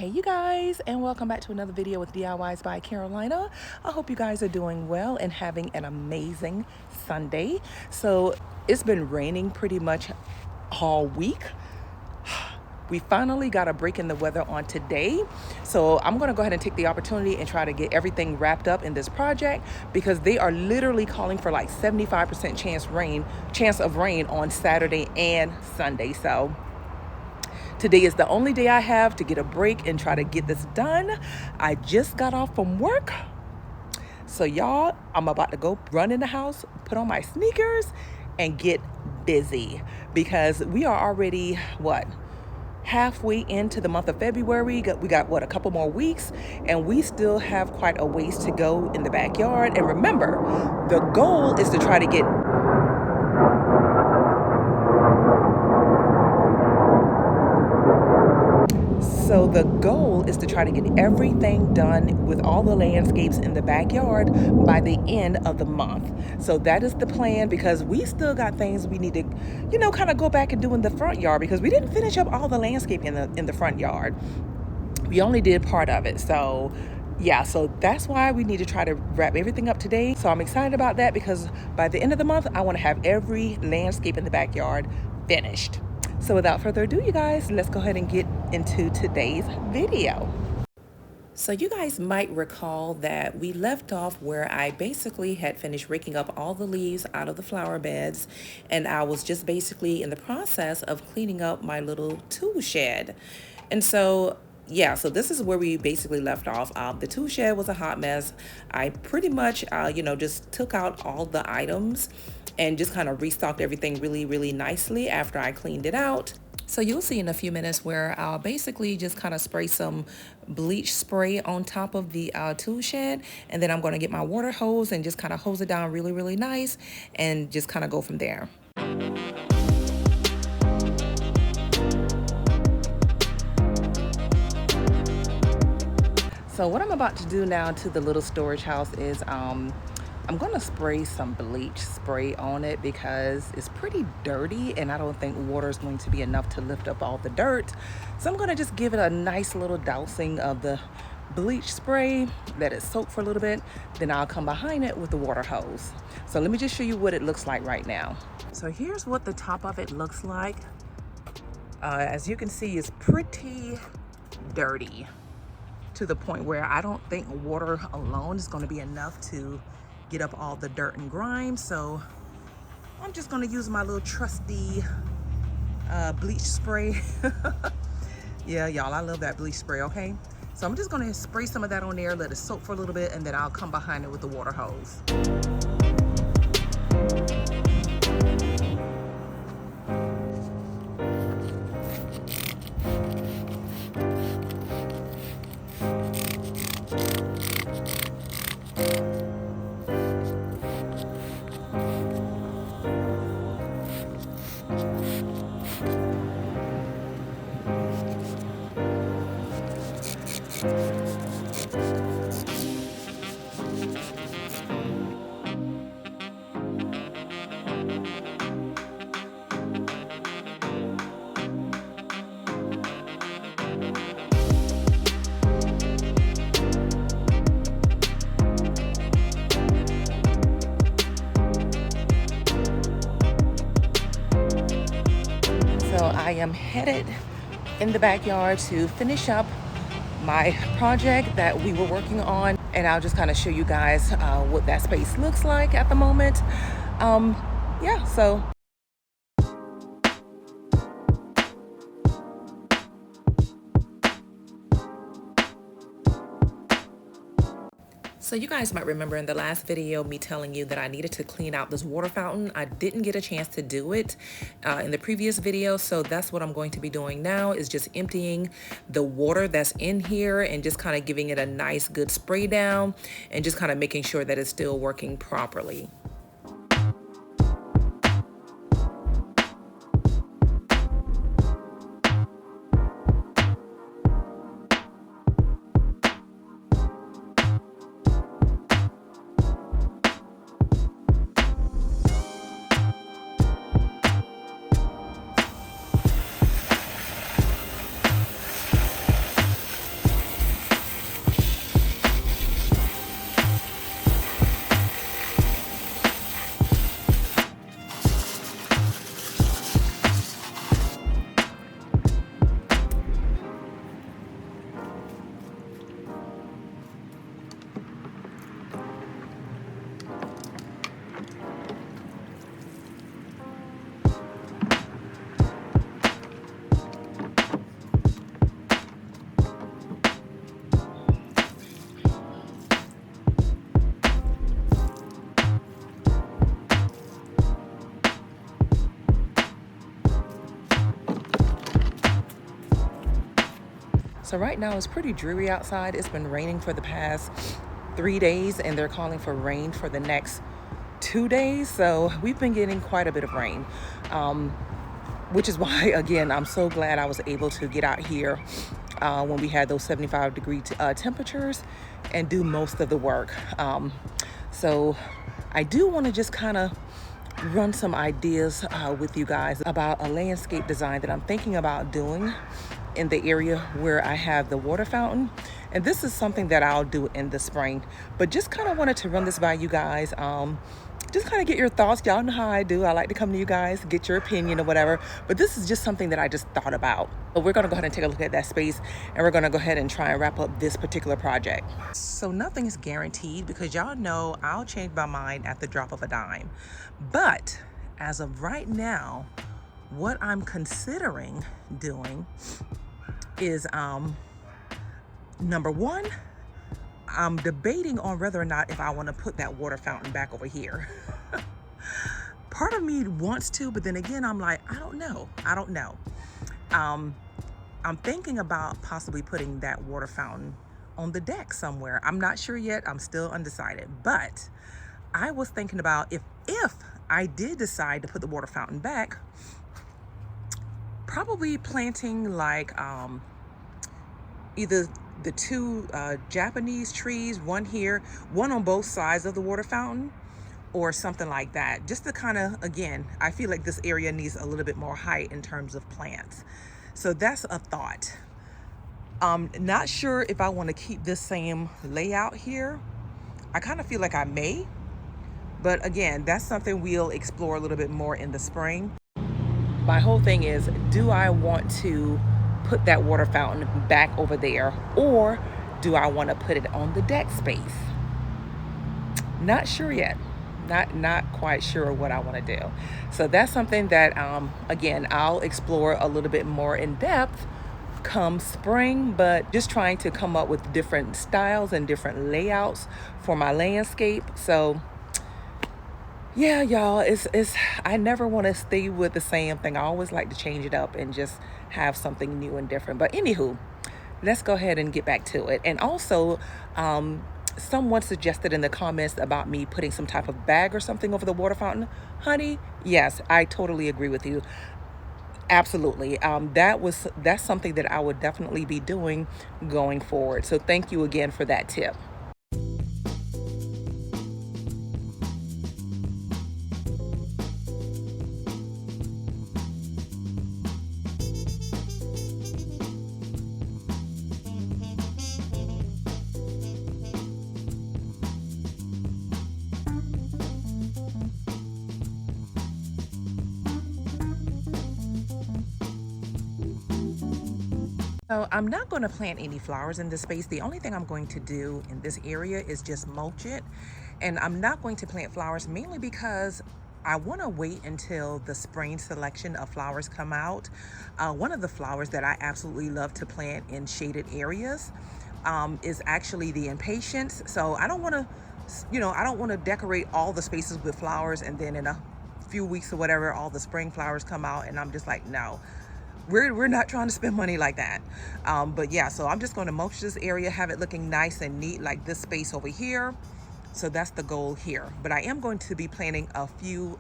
Hey you guys, and welcome back to another video with DIYs by Carolina. I hope you guys are doing well and having an amazing Sunday. So it's been raining pretty much all week. We finally got a break in the weather on today. So I'm gonna go ahead and take the opportunity and try to get everything wrapped up in this project because they are literally calling for like 75% chance of rain on Saturday and Sunday. So today is the only day I have to get a break and try to get this done. I just got off from work. So y'all, I'm about to go run in the house, put on my sneakers, and get busy because we are already, halfway into the month of February. We got a couple more weeks, and we still have quite a ways to go in the backyard. And remember, the goal is to try to get everything done with all the landscapes in the backyard by the end of the month. So that is the plan, because we still got things we need to, kind of go back and do in the front yard, because we didn't finish up all the landscaping in the front yard. We only did part of it. So yeah, so that's why we need to try to wrap everything up today. So I'm excited about that, because by the end of the month, I want to have every landscape in the backyard finished. So without further ado, you guys, let's go ahead and get into today's video. So you guys might recall that we left off where I basically had finished raking up all the leaves out of the flower beds, and I was just basically in the process of cleaning up my little tool shed. And so yeah, so this is where we basically left off. The tool shed was a hot mess. I pretty much, just took out all the items and just kind of restocked everything really, really nicely after I cleaned it out. So you'll see in a few minutes where I'll basically just kind of spray some bleach spray on top of the tool shed, and then I'm going to get my water hose and just kind of hose it down really, really nice and just kind of go from there. So what I'm about to do now to the little storage house is I'm going to spray some bleach spray on it because it's pretty dirty, and I don't think water is going to be enough to lift up all the dirt. So I'm going to just give it a nice little dousing of the bleach spray, let it soak for a little bit, then I'll come behind it with the water hose. So let me just show you what it looks like right now. So here's what the top of it looks like. As you can see, it's pretty dirty to the point where I don't think water alone is going to be enough to get up all the dirt and grime. So I'm just going to use my little trusty bleach spray. Yeah, y'all, I love that bleach spray. Okay, so I'm just going to spray some of that on there, let it soak for a little bit, and then I'll come behind it with the water hose. So I am headed in the backyard to finish up my project that we were working on, and I'll just kind of show you guys what that space looks like at the moment. Yeah, so So you guys might remember in the last video me telling you that I needed to clean out this water fountain. I didn't get a chance to do it in the previous video, so that's what I'm going to be doing now, is just emptying the water that's in here and just kind of giving it a nice good spray down and just kind of making sure that it's still working properly. So right now it's pretty dreary outside. It's been raining for the past 3 days, and they're calling for rain for the next 2 days. So we've been getting quite a bit of rain, which is why, again, I'm so glad I was able to get out here when we had those 75-degree temperatures and do most of the work. So I do want to just kind of run some ideas with you guys about a landscape design that I'm thinking about doing in the area where I have the water fountain. And this is something that I'll do in the spring, but just kind of wanted to run this by you guys. Just kind of get your thoughts. Y'all know how I do. I like to come to you guys, get your opinion or whatever. But this is just something that I just thought about. But we're going to go ahead and take a look at that space, and we're going to go ahead and try and wrap up this particular project. So nothing is guaranteed, because y'all know I'll change my mind at the drop of a dime. But as of right now, what I'm considering doing is number one, I'm debating on whether or not if I want to put that water fountain back over here. Part of me wants to, but then again, I'm like, I don't know. I'm thinking about possibly putting that water fountain on the deck somewhere. I'm not sure yet. I'm still undecided. But I was thinking about if I did decide to put the water fountain back, probably planting like either the two Japanese trees, one here, one on both sides of the water fountain, or something like that. Just to kind of, again, I feel like this area needs a little bit more height in terms of plants. So that's a thought. Not sure if I want to keep this same layout here. I kind of feel like I may, but again, that's something we'll explore a little bit more in the spring. My whole thing is, do I want to put that water fountain back over there, or do I want to put it on the deck space? Not sure yet. Not quite sure what I want to do. So that's something that again, I'll explore a little bit more in depth come spring, but just trying to come up with different styles and different layouts for my landscape. So yeah, y'all, it's I never want to stay with the same thing. I always like to change it up and just have something new and different. But anywho, let's go ahead and get back to it. And also, someone suggested in the comments about me putting some type of bag or something over the water fountain. Honey, yes, I totally agree with you. Absolutely. That's something that I would definitely be doing going forward. So thank you again for that tip. So I'm not going to plant any flowers in this space. The only thing I'm going to do in this area is just mulch it. And I'm not going to plant flowers mainly because I want to wait until the spring selection of flowers come out. One of the flowers that I absolutely love to plant in shaded areas is actually the impatiens. So I don't want to, I don't want to decorate all the spaces with flowers and then in a few weeks or whatever, all the spring flowers come out and I'm just like, no. We're not trying to spend money like that. But yeah, so I'm just going to mulch this area, have it looking nice and neat like this space over here. So that's the goal here. But I am going to be planting a few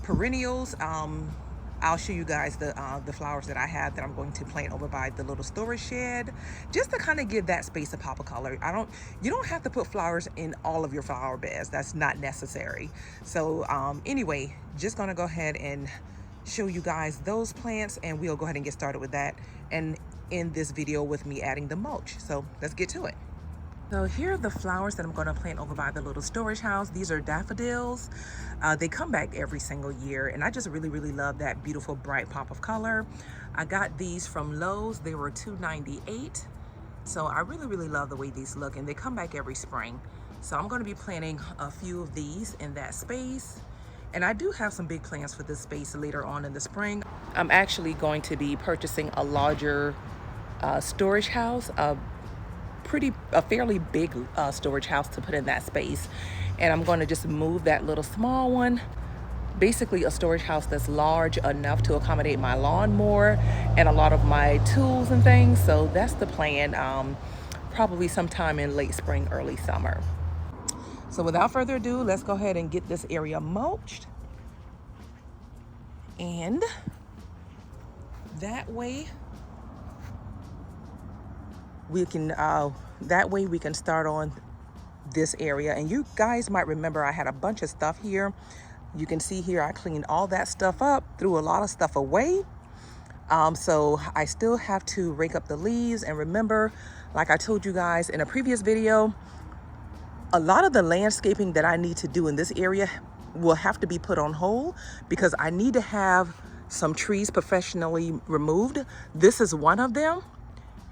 perennials. I'll show you guys the flowers that I have that I'm going to plant over by the little storage shed, just to kind of give that space a pop of color. You don't have to put flowers in all of your flower beds. That's not necessary. So anyway, just gonna go ahead and show you guys those plants, and we'll go ahead and get started with that and end this video with me adding the mulch. So let's get to it. So here are the flowers that I'm going to plant over by the little storage house. These are daffodils. They come back every single year, and I just really love that beautiful bright pop of color. I got these from Lowe's. They were $2.98. So I really love the way these look, and they come back every spring. So I'm going to be planting a few of these in that space. And I do have some big plans for this space later on in the spring. I'm actually going to be purchasing a larger storage house, a fairly big storage house to put in that space. And I'm going to just move that little small one basically a storage house that's large enough to accommodate my lawnmower and a lot of my tools and things. So that's the plan, probably sometime in late spring, early summer. So without further ado, let's go ahead and get this area mulched. And that way we can start on this area. And you guys might remember I had a bunch of stuff here. You can see here I cleaned all that stuff up, threw a lot of stuff away. So I still have to rake up the leaves. And remember, like I told you guys in a previous video, a lot of the landscaping that I need to do in this area will have to be put on hold because I need to have some trees professionally removed. This is one of them.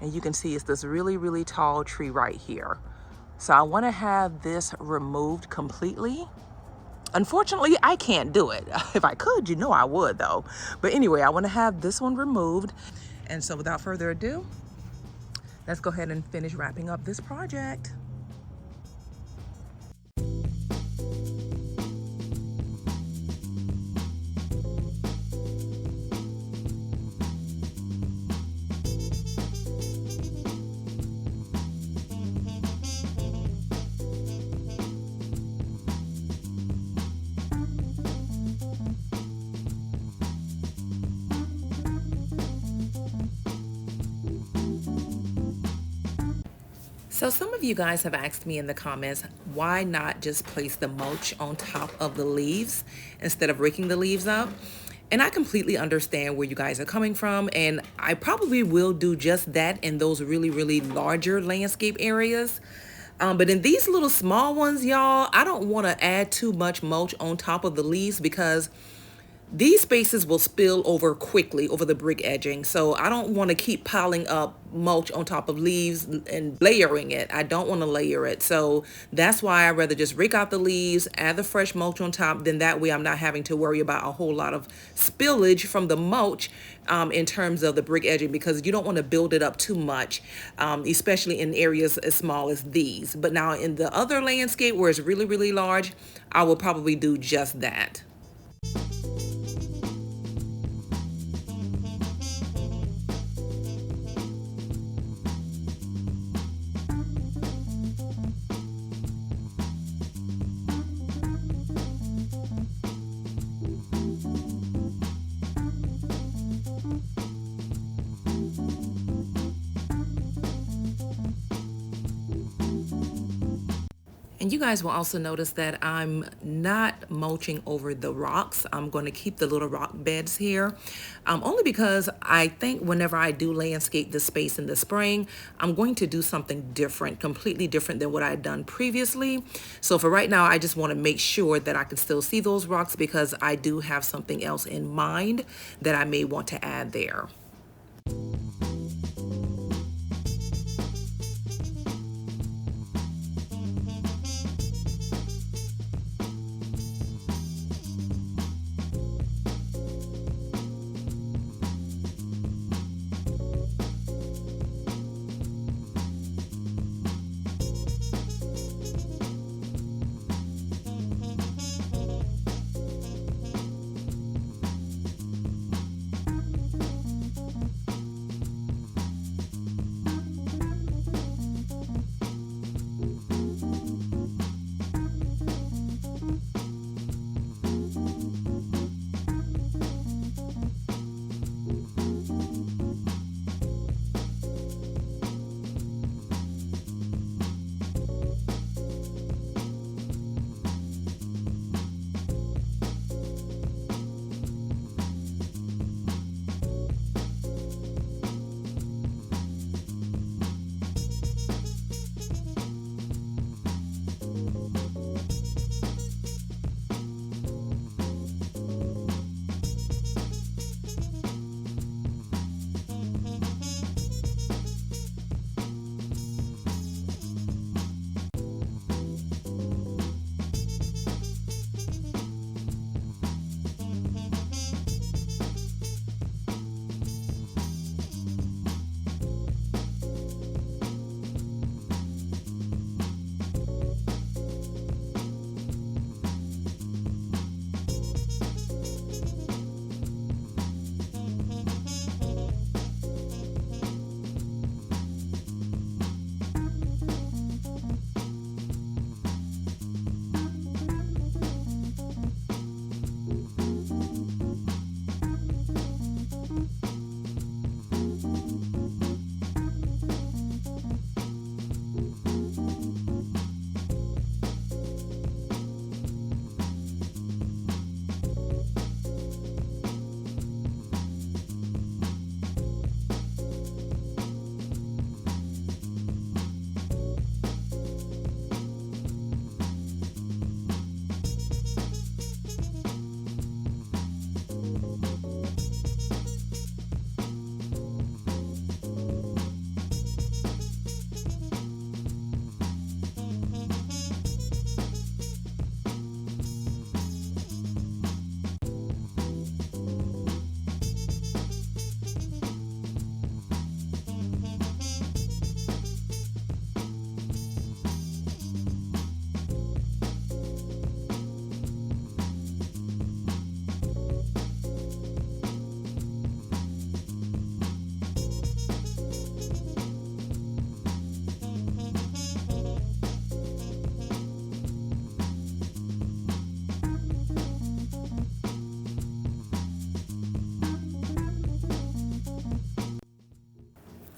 And you can see it's this really, really tall tree right here. So I want to have this removed completely. Unfortunately, I can't do it. If I could, you know I would though. But anyway, I want to have this one removed. And so without further ado, let's go ahead and finish wrapping up this project. So some of you guys have asked me in the comments, why not just place the mulch on top of the leaves instead of raking the leaves up? And I completely understand where you guys are coming from. And I probably will do just that in those really, really larger landscape areas. But in these little small ones, y'all, I don't want to add too much mulch on top of the leaves because these spaces will spill over quickly over the brick edging. So I don't want to keep piling up mulch on top of leaves and layering it. I don't want to layer it. So that's why I'd rather just rake out the leaves, add the fresh mulch on top. Then that way I'm not having to worry about a whole lot of spillage from the mulch in terms of the brick edging, because you don't want to build it up too much, especially in areas as small as these. But now in the other landscape where it's really, really large, I will probably do just that. And you guys will also notice that I'm not mulching over the rocks. I'm going to keep the little rock beds here, only because I think whenever I do landscape this space in the spring, I'm going to do something different, completely different than what I'd done previously. So for right now, I just want to make sure that I can still see those rocks because I do have something else in mind that I may want to add there.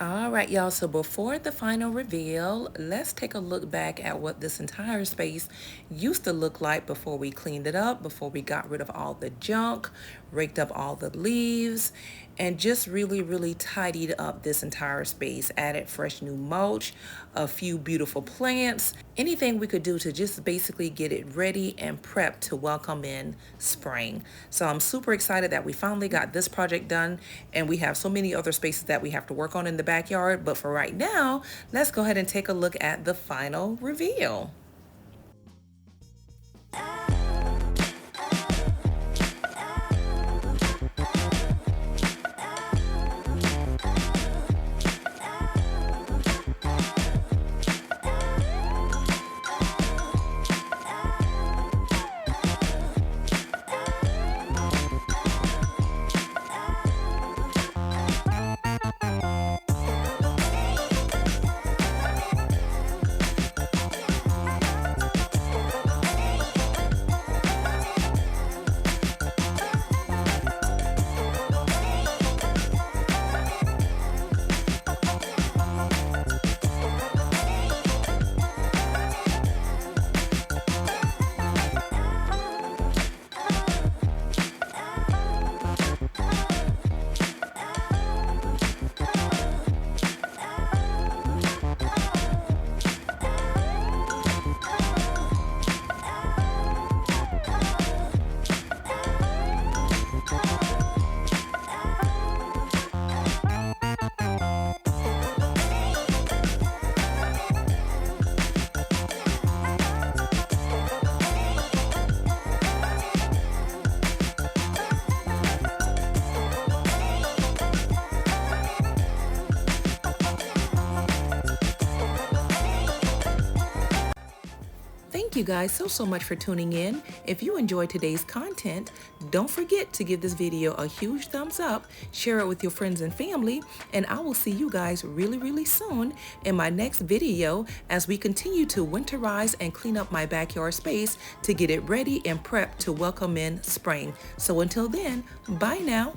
All right, y'all. So before the final reveal, let's take a look back at what this entire space used to look like before we cleaned it up, before we got rid of all the junk, raked up all the leaves, and just really tidied up this entire space, added fresh new mulch, a few beautiful plants, anything we could do to just basically get it ready and prepped to welcome in spring. So I'm super excited that we finally got this project done, and we have so many other spaces that we have to work on in the backyard. But for right now, let's go ahead and take a look at the final reveal. Thank you guys so much for tuning in. If you enjoyed today's content, don't forget to give this video a huge thumbs up, share it with your friends and family, and I will see you guys really soon in my next video as we continue to winterize and clean up my backyard space to get it ready and prepped to welcome in spring. So until then, bye now.